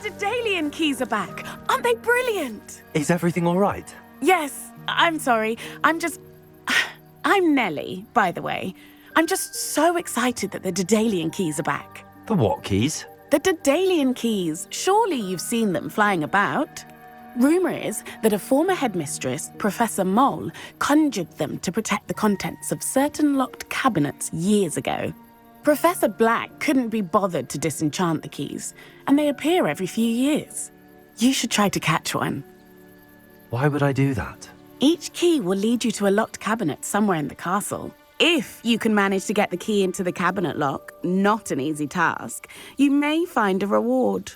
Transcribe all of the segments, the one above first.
The Daedalian keys are back. Aren't they brilliant? Is everything all right? Yes, I'm sorry. I'm Nellie, by the way. I'm just so excited that the Daedalian keys are back. The what keys? The Daedalian keys. Surely you've seen them flying about. Rumour is that a former headmistress, Professor Mole, conjured them to protect the contents of certain locked cabinets years ago. Professor Black couldn't be bothered to disenchant the keys, and they appear every few years. You should try to catch one. Why would I do that? Each key will lead you to a locked cabinet somewhere in the castle. If you can manage to get the key into the cabinet lock, not an easy task, you may find a reward.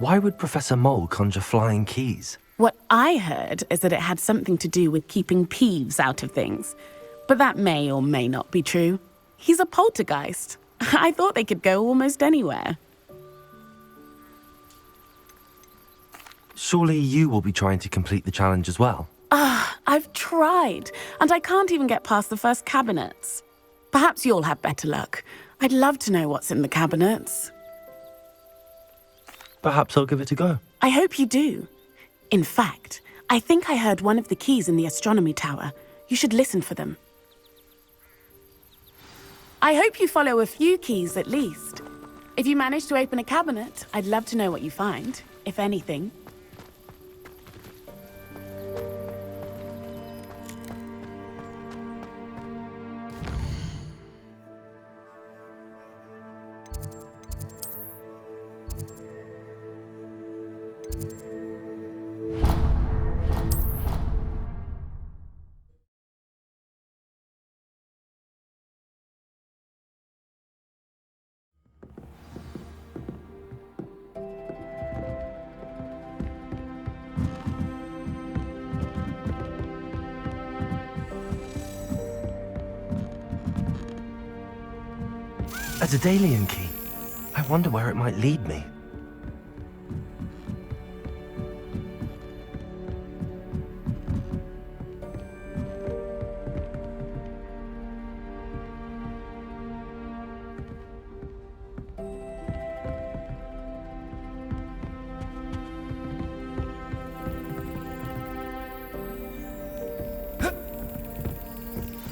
Why would Professor Mole conjure flying keys? What I heard is that it had something to do with keeping Peeves out of things. But that may or may not be true. He's a poltergeist. I thought they could go almost anywhere. Surely you will be trying to complete the challenge as well. I've tried, and I can't even get past the first cabinets. Perhaps you'll have better luck. I'd love to know what's in the cabinets. Perhaps I'll give it a go. I hope you do. In fact, I think I heard one of the keys in the astronomy tower. You should listen for them. I hope you follow a few keys at least. If you manage to open a cabinet, I'd love to know what you find, if anything. A Daedalian key. I wonder where it might lead me.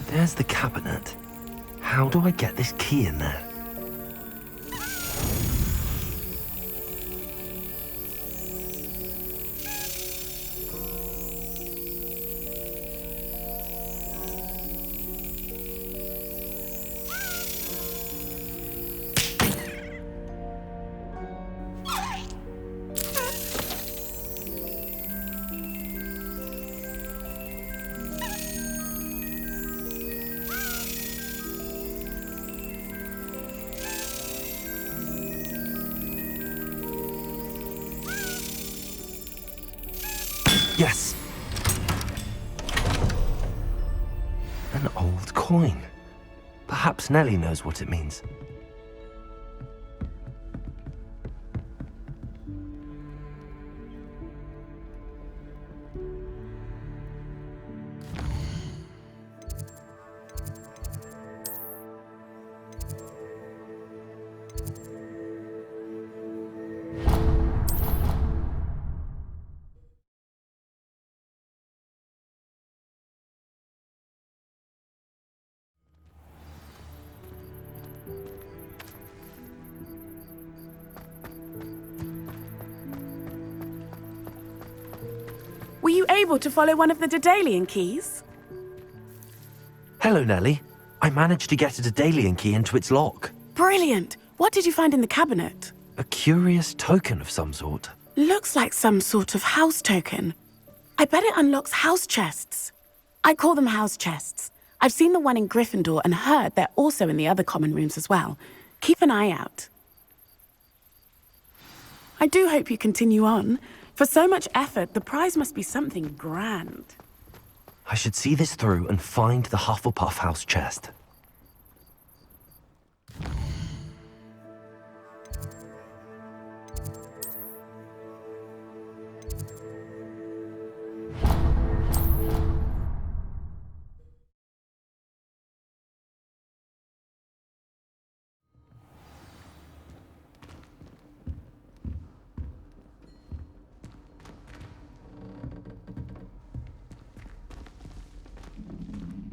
There's the cabinet. How do I get this key in there? Yes! An old coin. Perhaps Nellie knows what it means. Were you able to follow one of the Daedalian keys? Hello, Nellie. I managed to get a Daedalian key into its lock. Brilliant! What did you find in the cabinet? A curious token of some sort. Looks like some sort of house token. I bet it unlocks house chests. I call them house chests. I've seen the one in Gryffindor and heard they're also in the other common rooms as well. Keep an eye out. I do hope you continue on. For so much effort, the prize must be something grand. I should see this through and find the Hufflepuff house chest.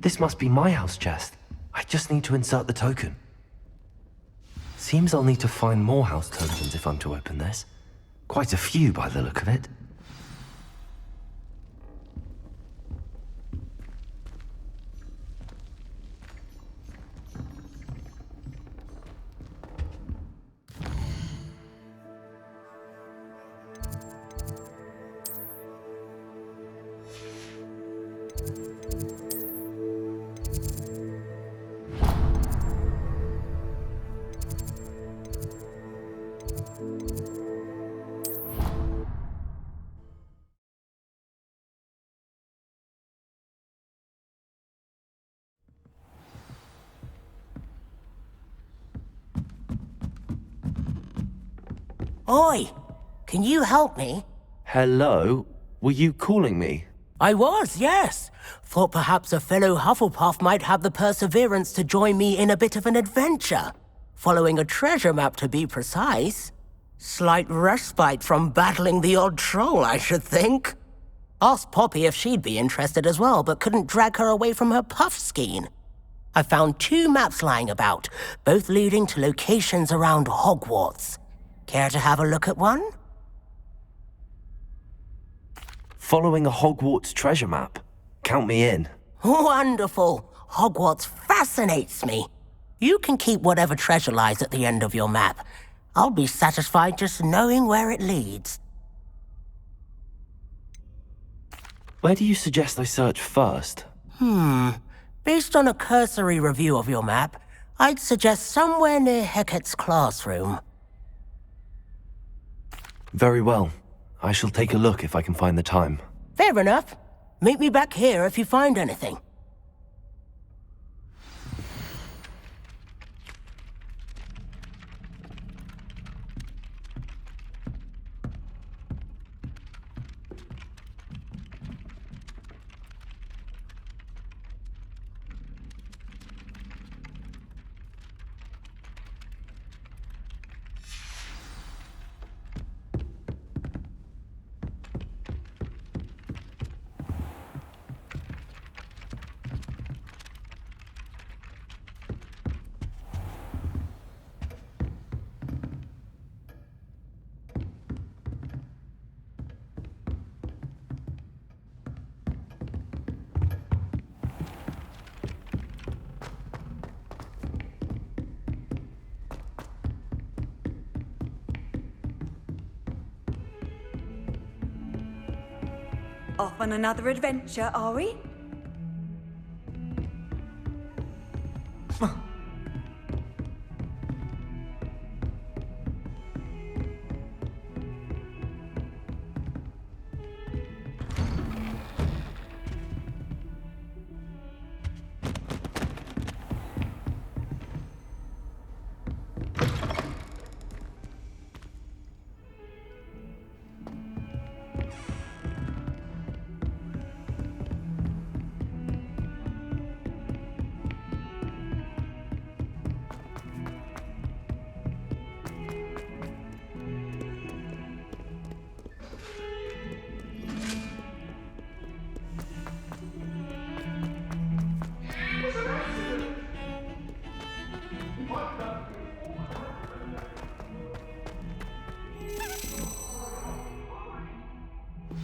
This must be my house chest. I just need to insert the token. Seems I'll need to find more house tokens if I'm to open this. Quite a few by the look of it. Oi! Can you help me? Hello? Were you calling me? I was, yes. Thought perhaps a fellow Hufflepuff might have the perseverance to join me in a bit of an adventure. Following a treasure map, to be precise. Slight respite from battling the odd troll, I should think. Asked Poppy if she'd be interested as well, but couldn't drag her away from her puff skein. I found 2 maps lying about, both leading to locations around Hogwarts. Care to have a look at one? Following a Hogwarts treasure map. Count me in. Wonderful. Hogwarts fascinates me. You can keep whatever treasure lies at the end of your map. I'll be satisfied just knowing where it leads. Where do you suggest I search first? Based on a cursory review of your map, I'd suggest somewhere near Hecate's classroom. Very well. I shall take a look if I can find the time. Fair enough. Meet me back here if you find anything. Off on another adventure, are we?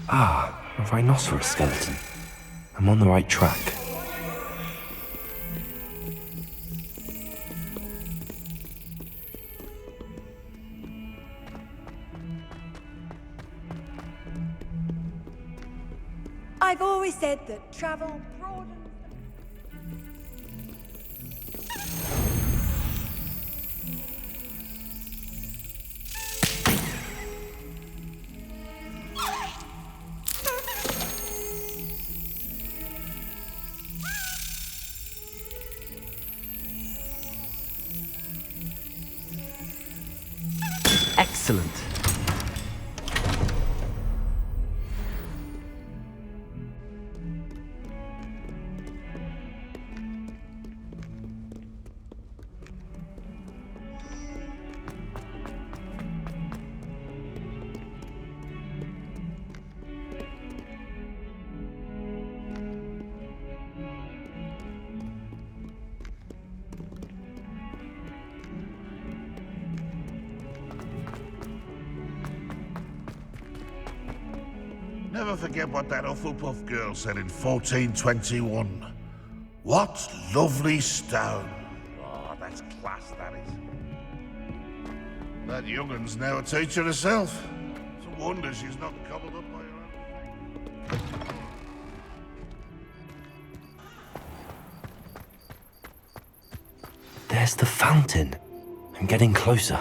Ah, a rhinoceros skeleton. I'm on the right track. I've always said that travel broadens. Excellent. Never forget what that Hufflepuff girl said in 1421. What lovely stone. Oh, that's class, that is. That young'un's now a teacher herself. It's a wonder she's not cobbled up by her own. There's the fountain. I'm getting closer.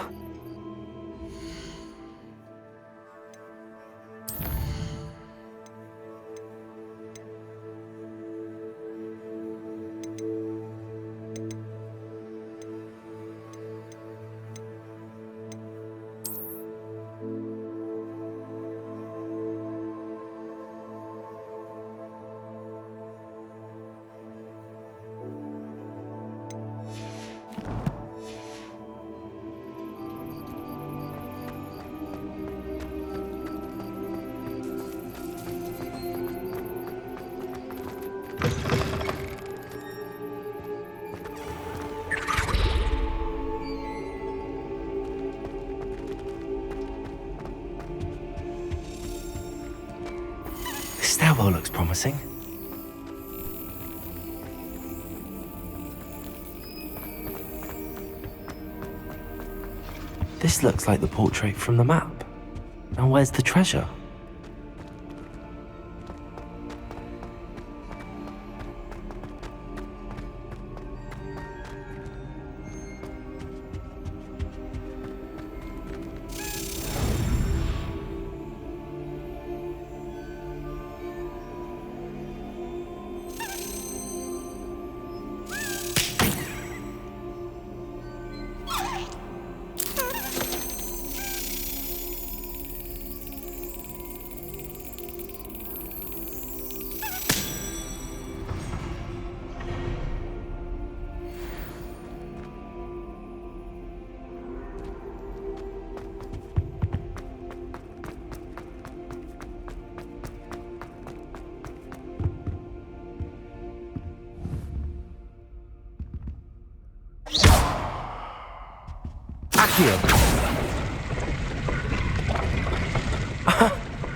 This stairwell looks promising. This looks like the portrait from the map. Now where's the treasure?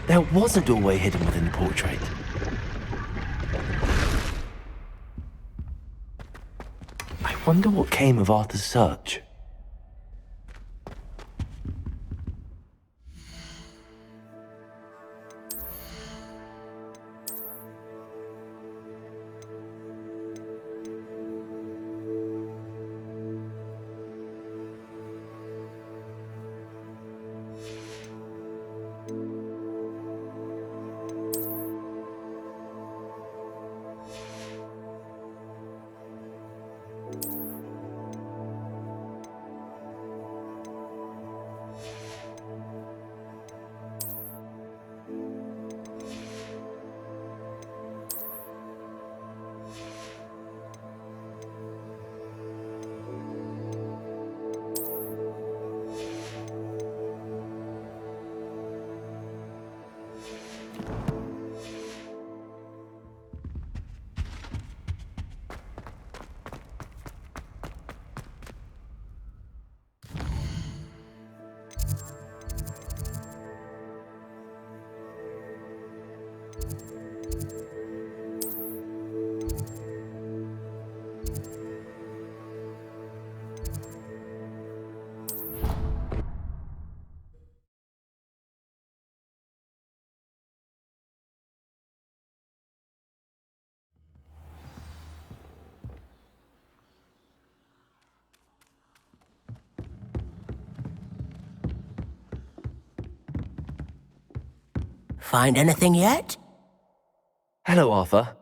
There was a doorway hidden within the portrait. I wonder what came of Arthur's search. Find anything yet? Hello, Arthur.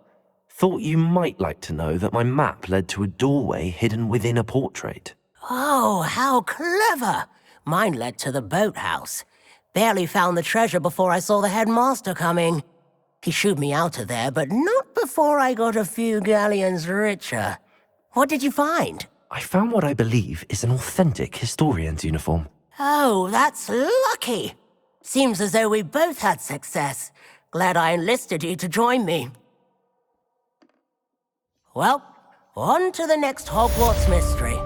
Thought you might like to know that my map led to a doorway hidden within a portrait. Oh, how clever! Mine led to the boathouse. Barely found the treasure before I saw the headmaster coming. He shooed me out of there, but not before I got a few galleons richer. What did you find? I found what I believe is an authentic historian's uniform. Oh, that's lucky! Seems as though we both had success. Glad I enlisted you to join me. Well, on to the next Hogwarts mystery.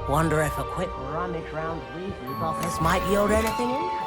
Wonder if a quick rummage round Weasley's office might yield anything interesting.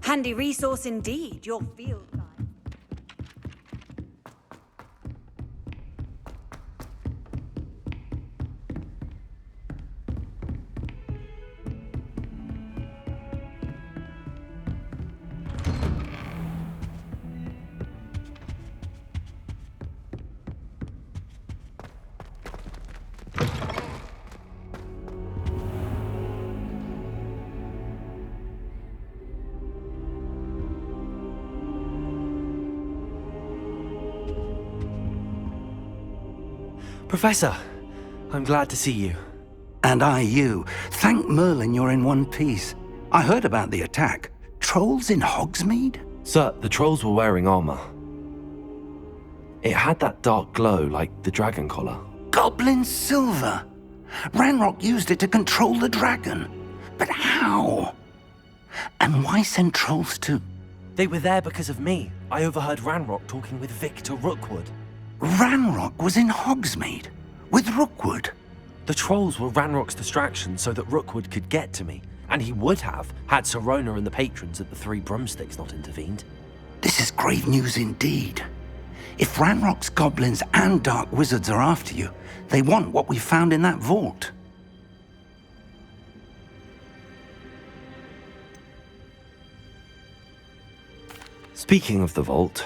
Handy resource indeed, your field guide. Professor, I'm glad to see you. And I you. Thank Merlin you're in one piece. I heard about the attack. Trolls in Hogsmeade? Sir, the trolls were wearing armor. It had that dark glow like the dragon collar. Goblin silver! Ranrock used it to control the dragon. But how? And why send trolls to... They were there because of me. I overheard Ranrock talking with Victor Rookwood. Ranrock was in Hogsmeade? With Rookwood? The trolls were Ranrock's distraction so that Rookwood could get to me. And he would have, had Serona and the patrons at the Three Broomsticks not intervened. This is grave news indeed. If Ranrock's goblins and dark wizards are after you, they want what we found in that vault. Speaking of the vault,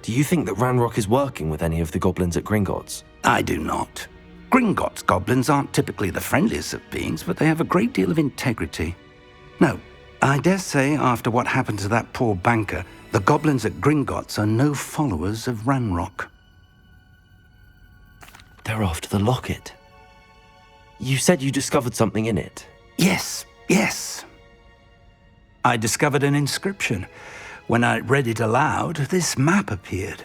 do you think that Ranrock is working with any of the goblins at Gringotts? I do not. Gringotts goblins aren't typically the friendliest of beings, but they have a great deal of integrity. No, I dare say after what happened to that poor banker, the goblins at Gringotts are no followers of Ranrock. They're after the locket. You said you discovered something in it. Yes. I discovered an inscription. When I read it aloud, this map appeared.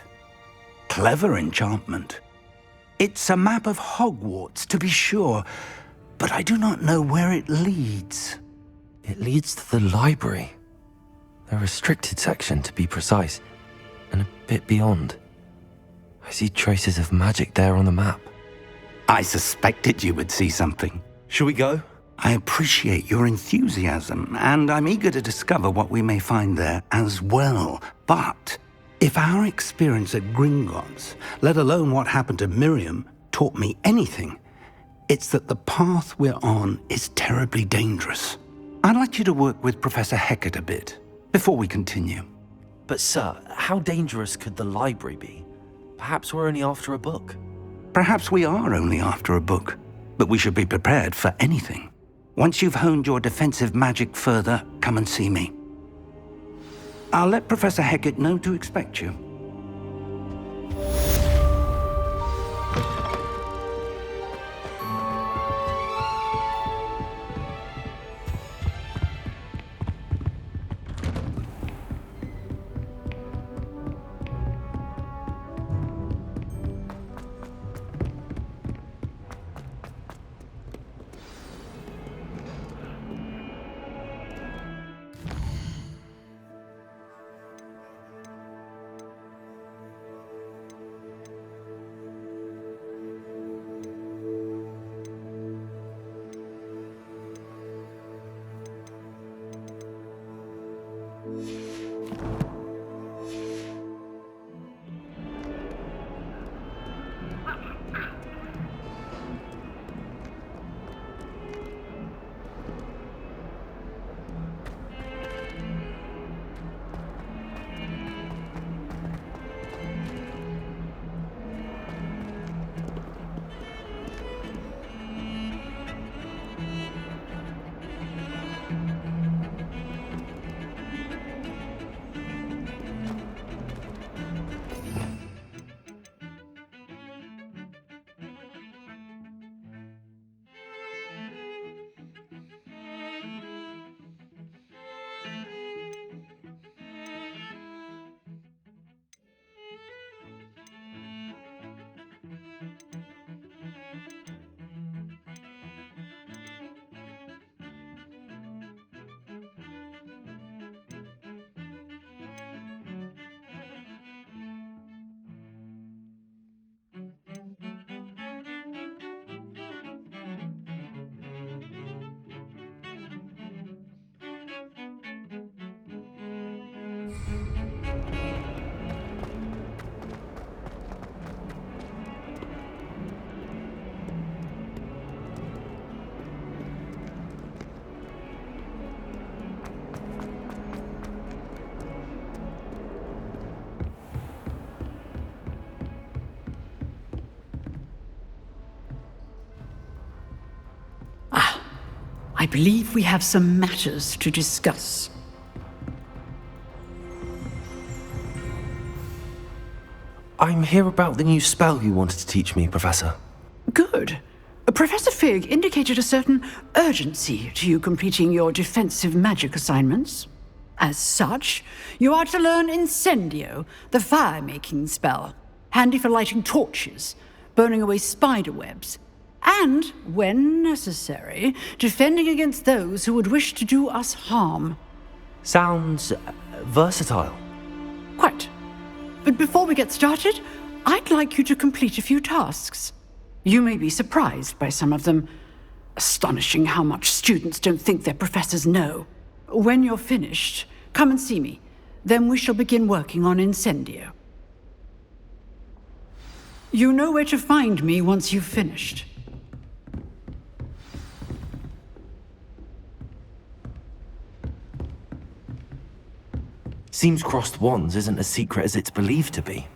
Clever enchantment. It's a map of Hogwarts, to be sure, but I do not know where it leads. It leads to the library. A restricted section, to be precise, and a bit beyond. I see traces of magic there on the map. I suspected you would see something. Shall we go? I appreciate your enthusiasm, and I'm eager to discover what we may find there as well. But if our experience at Gringotts, let alone what happened to Miriam, taught me anything, it's that the path we're on is terribly dangerous. I'd like you to work with Professor Hecat a bit before we continue. But sir, how dangerous could the library be? Perhaps we're only after a book. Perhaps we are only after a book, but we should be prepared for anything. Once you've honed your defensive magic further, come and see me. I'll let Professor Hecat know to expect you. I believe we have some matters to discuss. I'm here about the new spell you wanted to teach me, Professor. Good. Professor Fig indicated a certain urgency to you completing your defensive magic assignments. As such, you are to learn Incendio, the fire-making spell, handy for lighting torches, burning away spider webs, and, when necessary, defending against those who would wish to do us harm. Sounds versatile. Quite. But before we get started, I'd like you to complete a few tasks. You may be surprised by some of them. Astonishing how much students don't think their professors know. When you're finished, come and see me. Then we shall begin working on Incendio. You know where to find me once you've finished. Seems crossed wands isn't as secret as it's believed to be.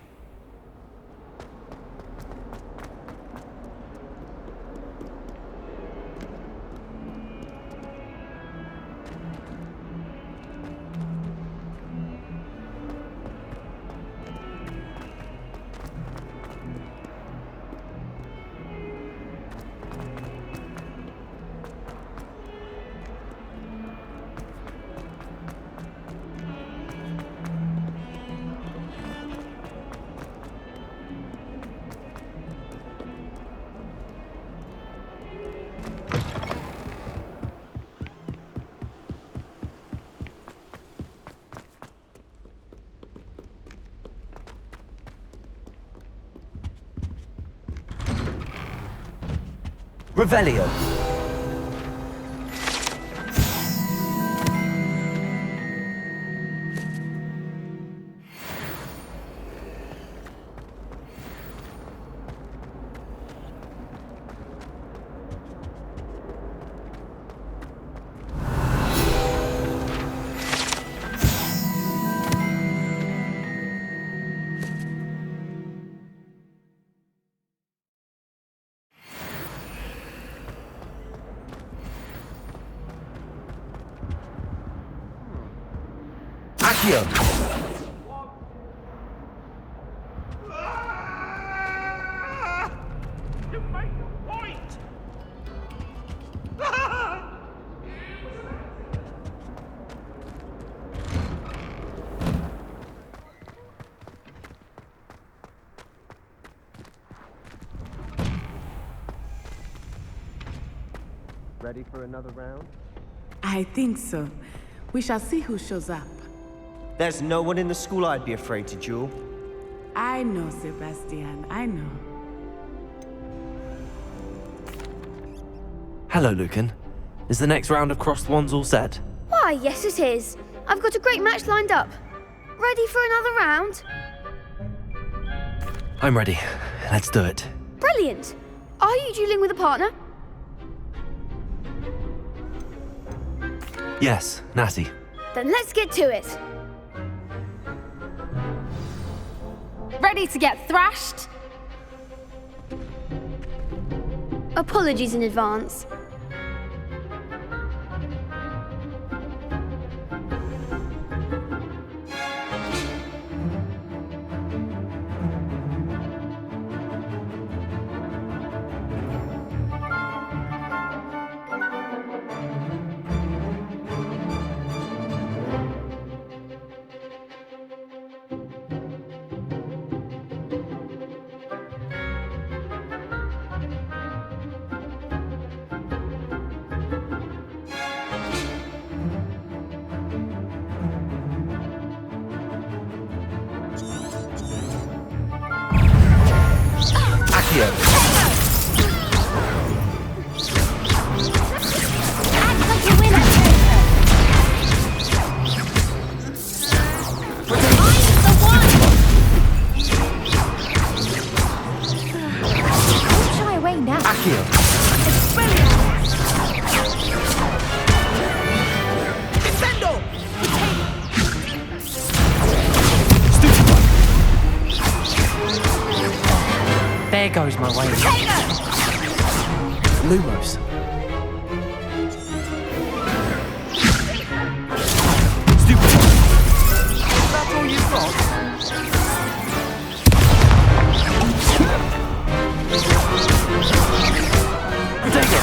Revelio. Accio. You make a point! Ready for another round? I think so. We shall see who shows up. There's no one in the school I'd be afraid to duel. I know, Sebastian, I know. Hello, Lucan. Is the next round of crossed wands all set? Why, yes it is. I've got a great match lined up. Ready for another round? I'm ready. Let's do it. Brilliant. Are you dueling with a partner? Yes, Natty. Then let's get to it. Ready to get thrashed? Apologies in advance. Accio. Act like you win at poker. There goes my way. Lumos. Stupid. Is that all you've got? Potato.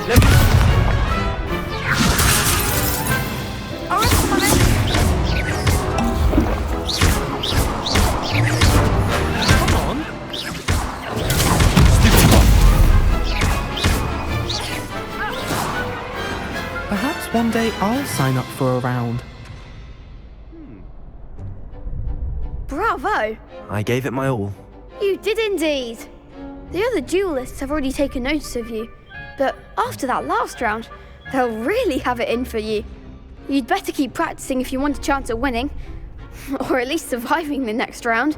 Let me... Perhaps one day I'll sign up for a round. Bravo! I gave it my all. You did indeed. The other duelists have already taken notice of you, but after that last round, they'll really have it in for you. You'd better keep practicing if you want a chance at winning, or at least surviving the next round.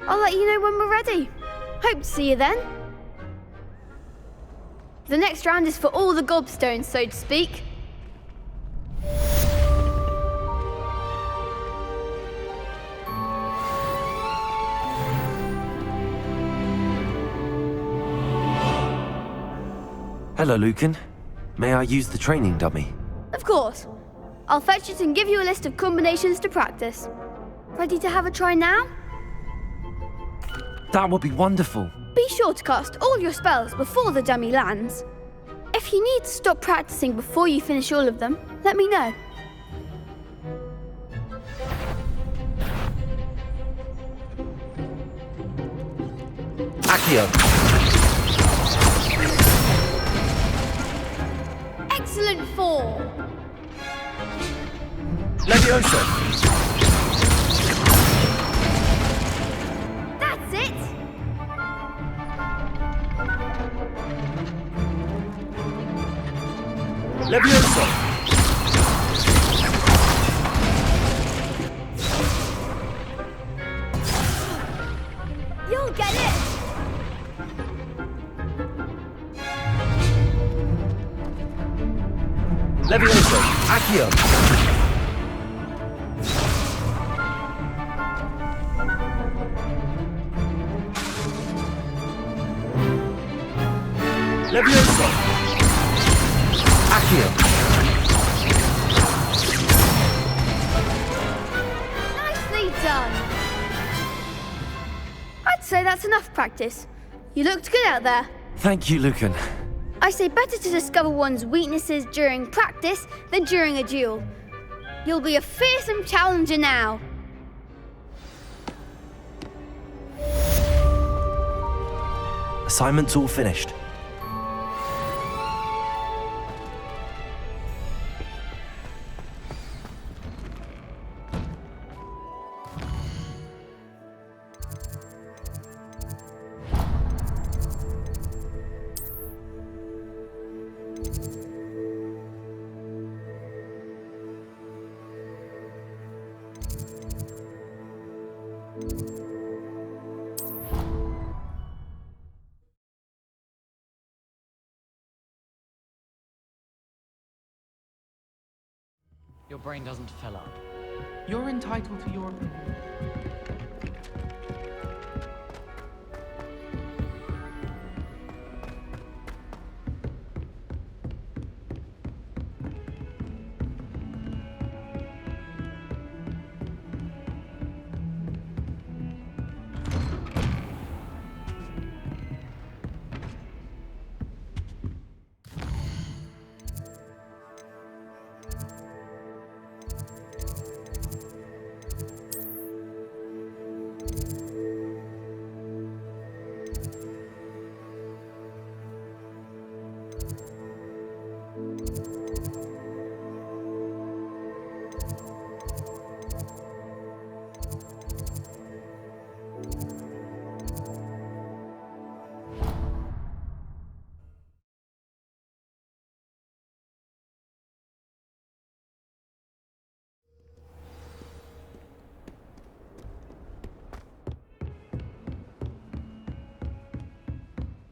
I'll let you know when we're ready. Hope to see you then. The next round is for all the gobstones, so to speak. Hello, Lucan. May I use the training dummy? Of course. I'll fetch it and give you a list of combinations to practice. Ready to have a try now? That would be wonderful. Be sure to cast all your spells before the dummy lands. If you need to stop practicing before you finish all of them, let me know. Accio. Excellent form. Levioso. That's it! Levioso. You'll get it! Levioso. Accio. Levioso. Accio. Nicely done! I'd say that's enough practice. You looked good out there. Thank you, Lucan. I say better to discover one's weaknesses during practice than during a duel. You'll be a fearsome challenger now. Assignment's all finished. Your brain doesn't fill up. You're entitled to your opinion.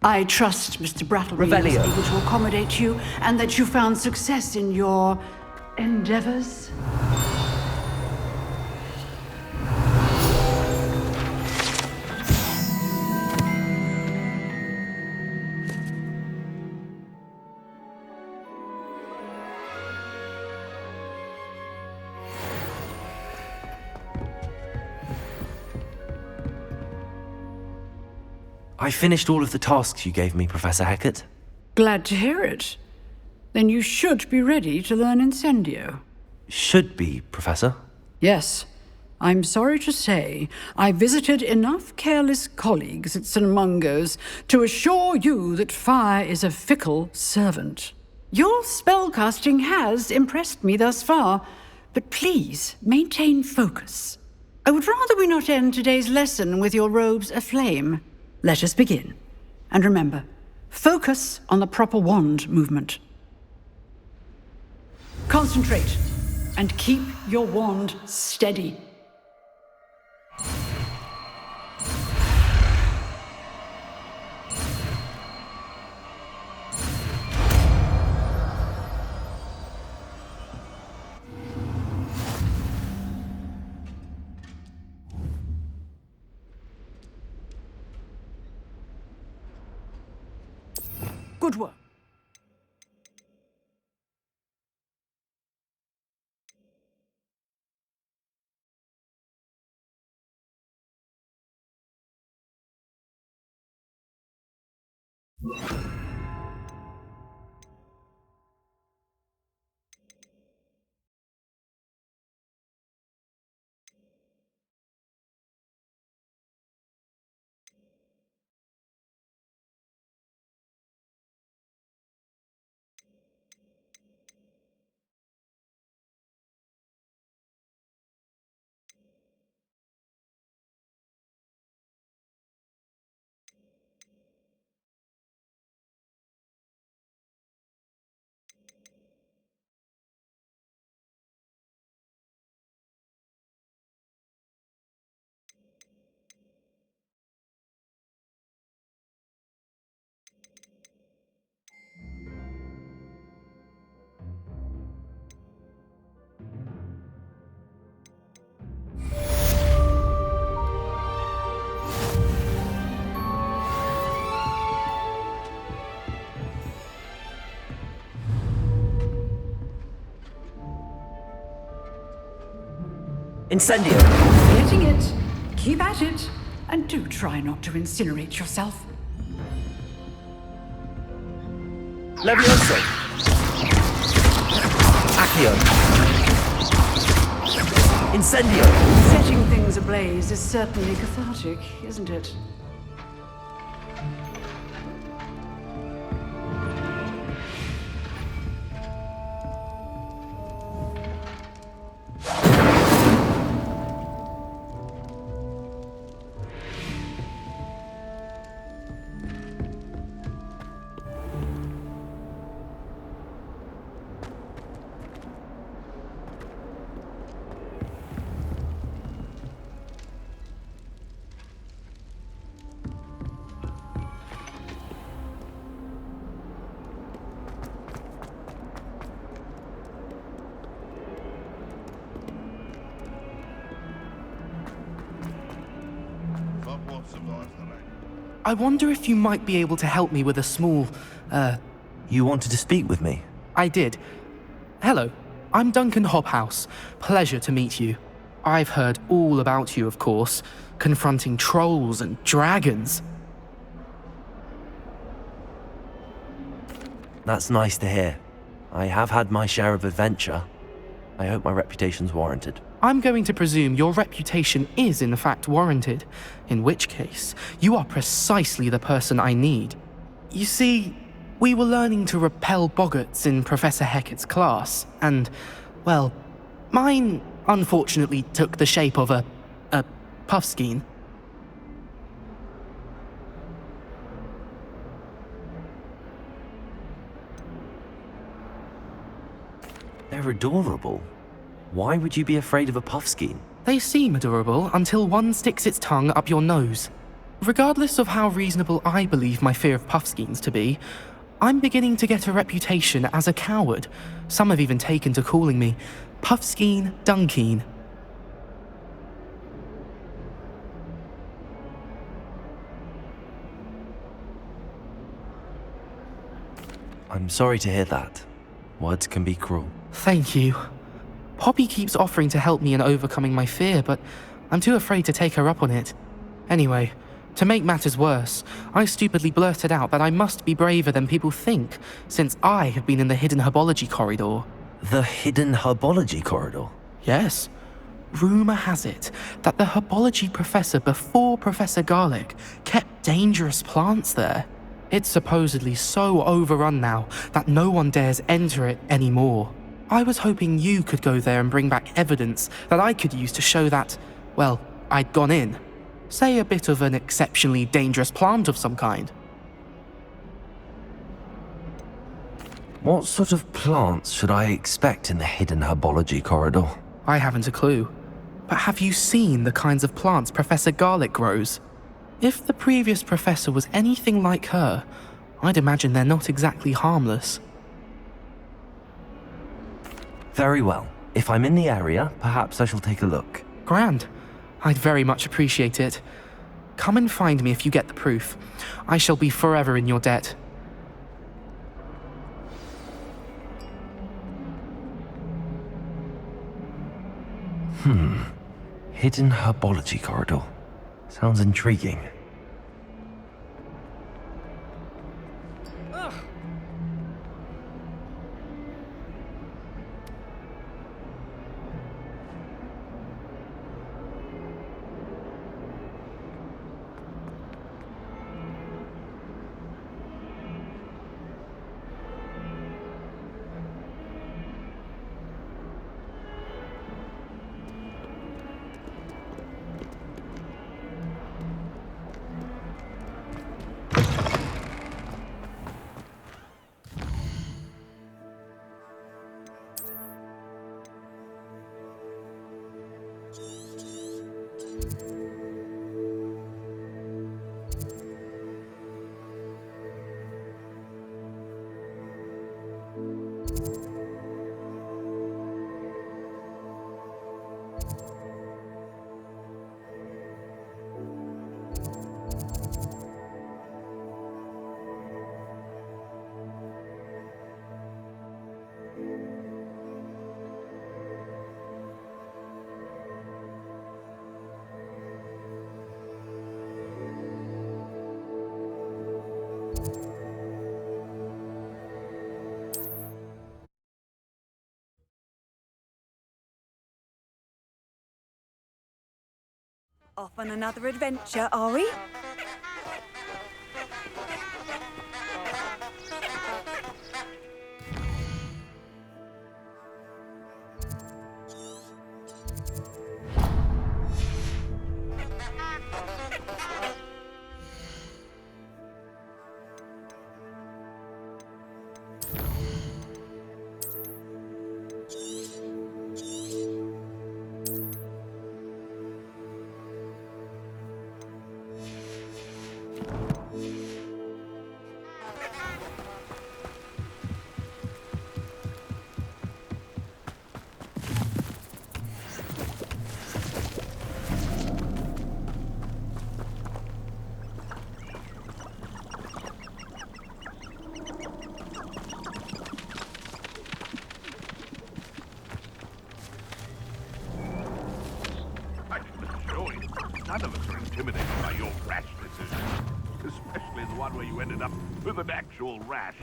I trust Mr. Brattleby was Revelio. able to accommodate you and that you found success in your endeavors. I finished all of the tasks you gave me, Professor Hecat. Glad to hear it. Then you should be ready to learn Incendio. Should be, Professor. Yes. I'm sorry to say, I visited enough careless colleagues at St. Mungo's to assure you that fire is a fickle servant. Your spellcasting has impressed me thus far, but please maintain focus. I would rather we not end today's lesson with your robes aflame. Let us begin. And remember, focus on the proper wand movement. Concentrate, and keep your wand steady. Good work. Incendio! Getting it. Keep at it. And do try not to incinerate yourself. Levioso! Accio! Incendio! Setting things ablaze is certainly cathartic, isn't it? I wonder if you might be able to help me with a small, You wanted to speak with me? I did. Hello, I'm Duncan Hobhouse. Pleasure to meet you. I've heard all about you, of course, confronting trolls and dragons. That's nice to hear. I have had my share of adventure. I hope my reputation's warranted. I'm going to presume your reputation is in fact warranted, in which case, you are precisely the person I need. You see, we were learning to repel boggarts in Professor Hecat's class, and, well, mine unfortunately took the shape of a puffskein. They're adorable. Why would you be afraid of a puffskein? They seem adorable until one sticks its tongue up your nose. Regardless of how reasonable I believe my fear of puffskeins to be, I'm beginning to get a reputation as a coward. Some have even taken to calling me Puffskein Dunkeen. I'm sorry to hear that. Words can be cruel. Thank you. Poppy keeps offering to help me in overcoming my fear, but I'm too afraid to take her up on it. Anyway, To make matters worse, I stupidly blurted out that I must be braver than people think, since I have been in the hidden herbology corridor. The hidden herbology corridor? Yes. Rumour has it that the herbology professor before Professor Garlic kept dangerous plants there. It's supposedly so overrun now that no one dares enter it anymore. I was hoping you could go there and bring back evidence that I could use to show that, well, I'd gone in. Say a bit of an exceptionally dangerous plant of some kind. What sort of plants should I expect in the hidden herbology corridor? I haven't a clue. But have you seen the kinds of plants Professor Garlic grows? If the previous professor was anything like her, I'd imagine they're not exactly harmless. Very well. If I'm in the area, perhaps I shall take a look. Grand. I'd very much appreciate it. Come and find me if you get the proof. I shall be forever in your debt. Hidden herbology corridor. Sounds intriguing. Off on another adventure, are we? None of us are intimidated by your rash decision. Especially the one where you ended up with an actual rash.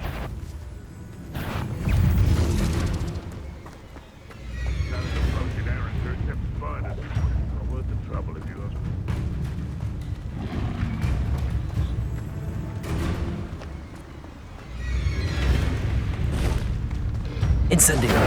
None of the approaching errands are except spiders. Not worth the trouble if you ask me. Incendio!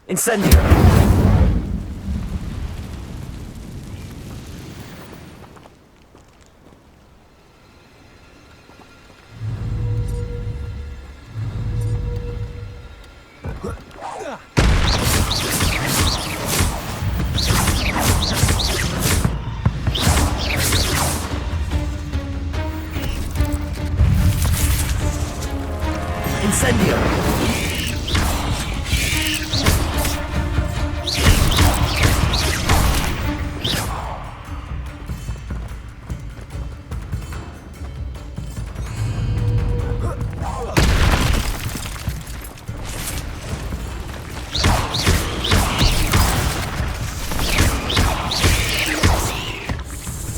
Incendio! Incendio!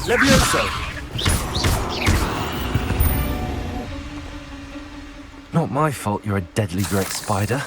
Levioso! Not my fault you're a deadly great spider.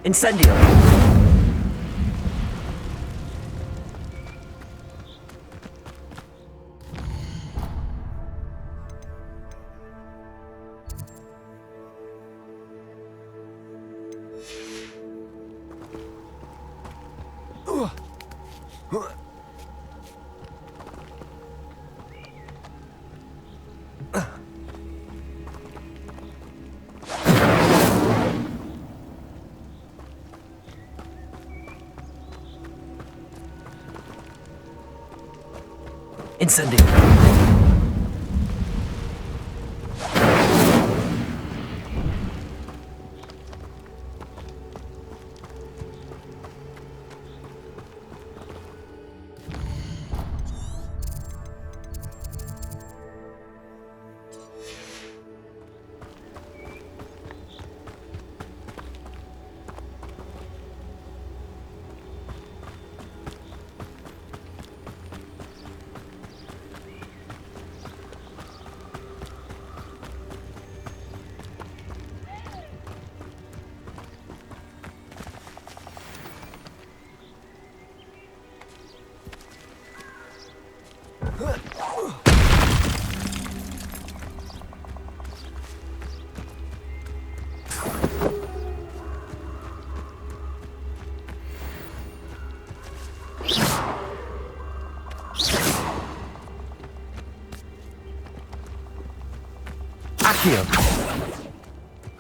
Incendio! Incendio!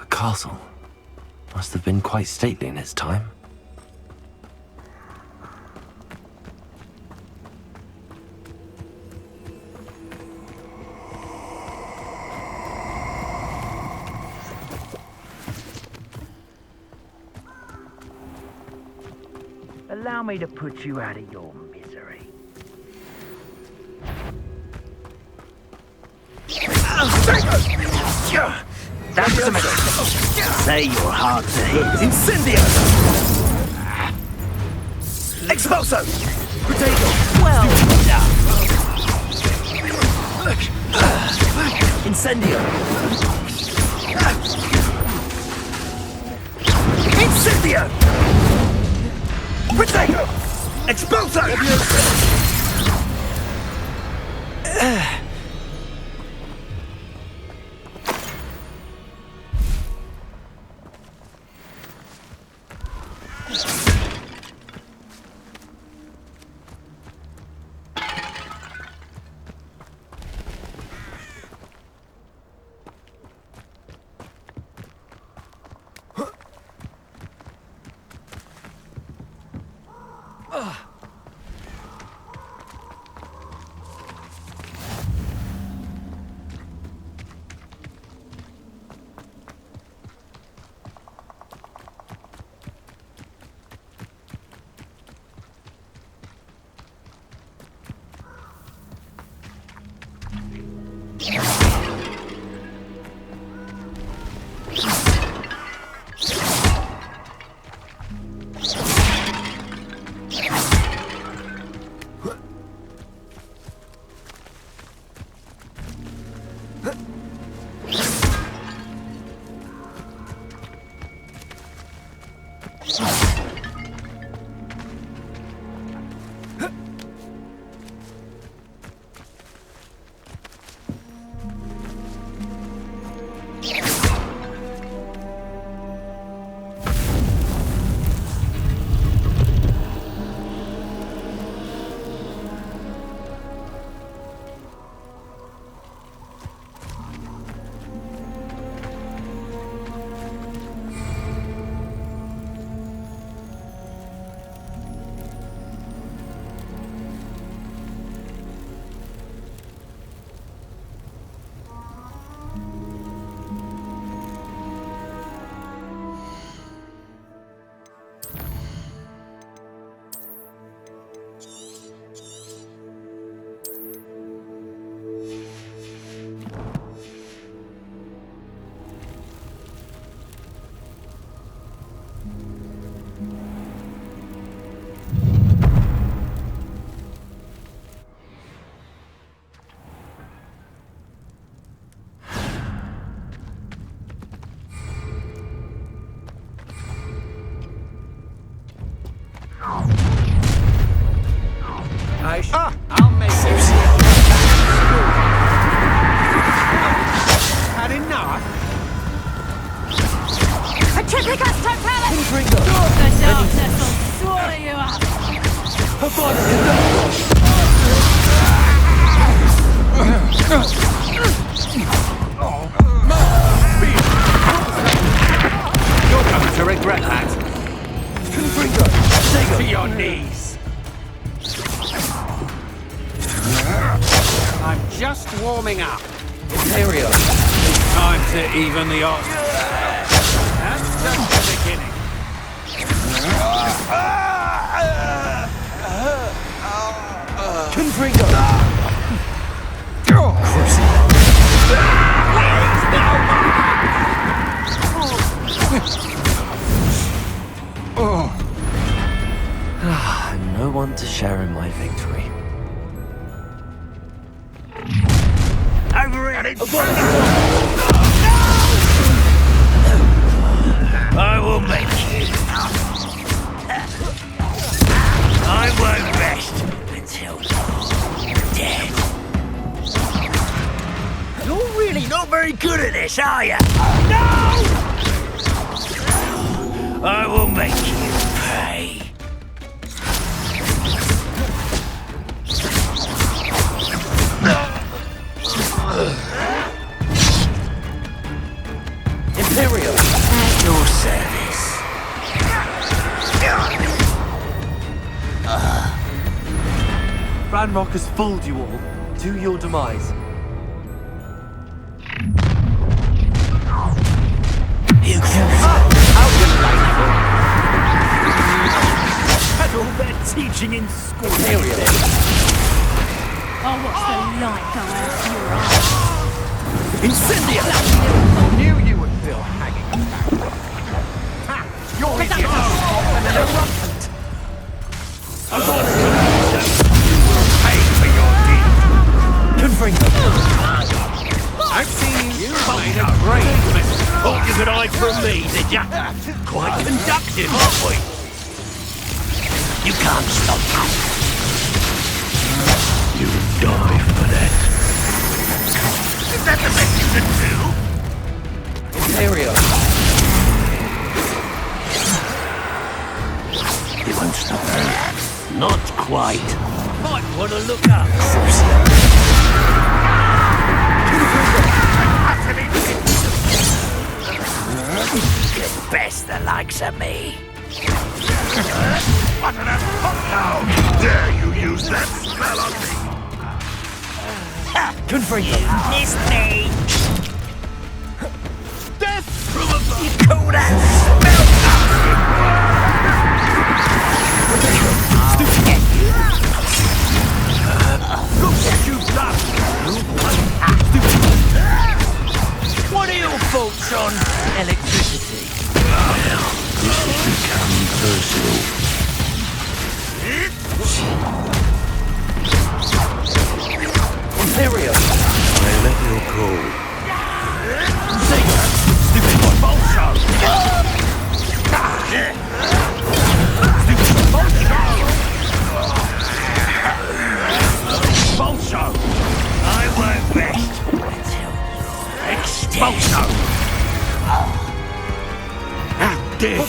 A castle. Must have been quite stately in its time. Allow me to put you out of your misery. That's a mistake. Say you're hard to hit. Incendio! Expulso! Potato! Well done. Incendio! Incendio! Potato! Expulso! I'll make you. Had enough? A Triplicus totalis! Ringo! The darkness will swallow you up! You're going to regret that. Ringo! To your knees. I'm just warming up. Imperial! It's time to even the odds. That's just the beginning. Confringo! No one to share in my victory. Over it! I will make you. I won't rest until you're dead. You're really not very good at this, are you? No! I will make you pay. Imperial! At your service. Ranrock has fooled you all. To your demise. You can How delightful. had all their teaching in school. Imperial! Oh, what's the light go out your eyes? Incendio! Knew you would feel hanging about. Ha! You're idiot! And an eruptant. I thought you will pay for your deed. Confringo! I've seen you made a great mess. Thought you could hide from me, did ya? Quite conductive, aren't we? You can't stop us. You die for that. Is that the best you can do? Imperial! You won't stop me. Not quite. Might want to look up. Get best the likes of me. How dare you use that spell on me? Confringo! You missed me. Death from above. You call that Look what you've done! What are your thoughts on electricity? Well, this has become personal. Imperial! I let you call. Stupid boy, Bolsho! Expulso! How dare you!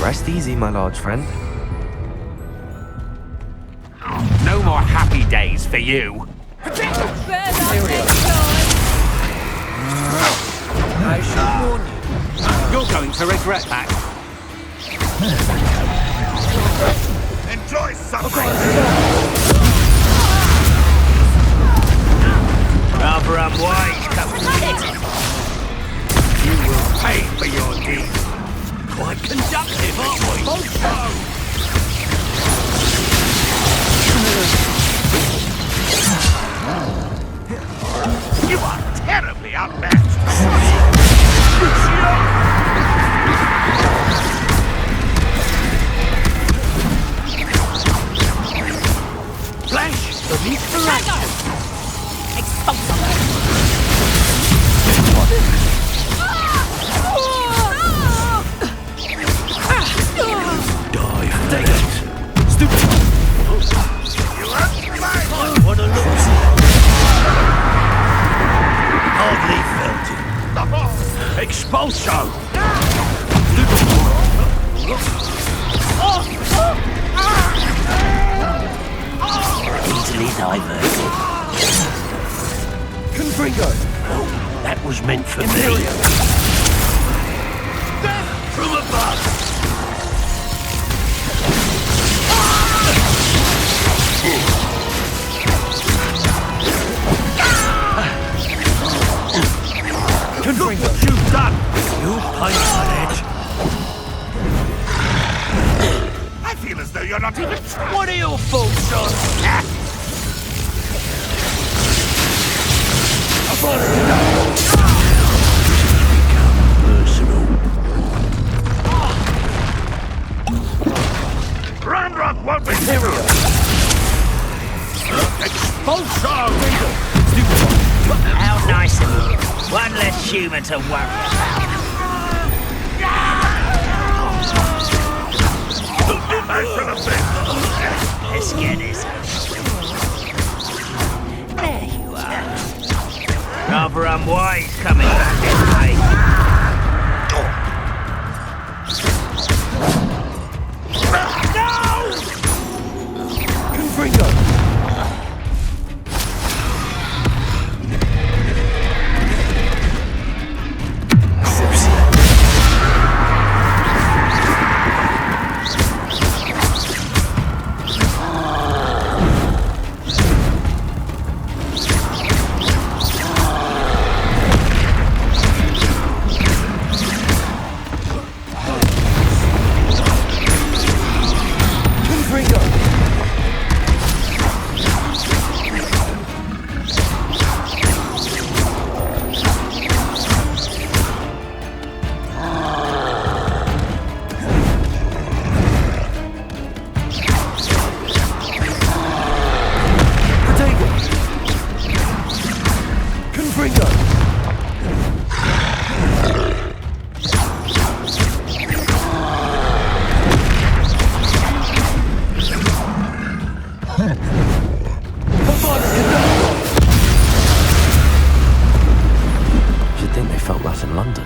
Rest easy, my large friend. No more happy days for you. I should warn you. You're going to regret that. Enjoy suffering! Rather unwise, you will pay for your deeds. Quite conductive, aren't we? You are terribly outmatched! Flash, beneath the light. Expulso! Easily diverted. Confringo! Oh, that was meant for me. Death from above! Look what you've done! You punch on it. I feel as though you're not even trying. What are your thoughts on that? Become personal. Round won't be serious. Expulso! How nice of you. One less human to worry about. Let's get this. There you are. Rather unwise coming back this way. Confringo! You'd think they felt that in London.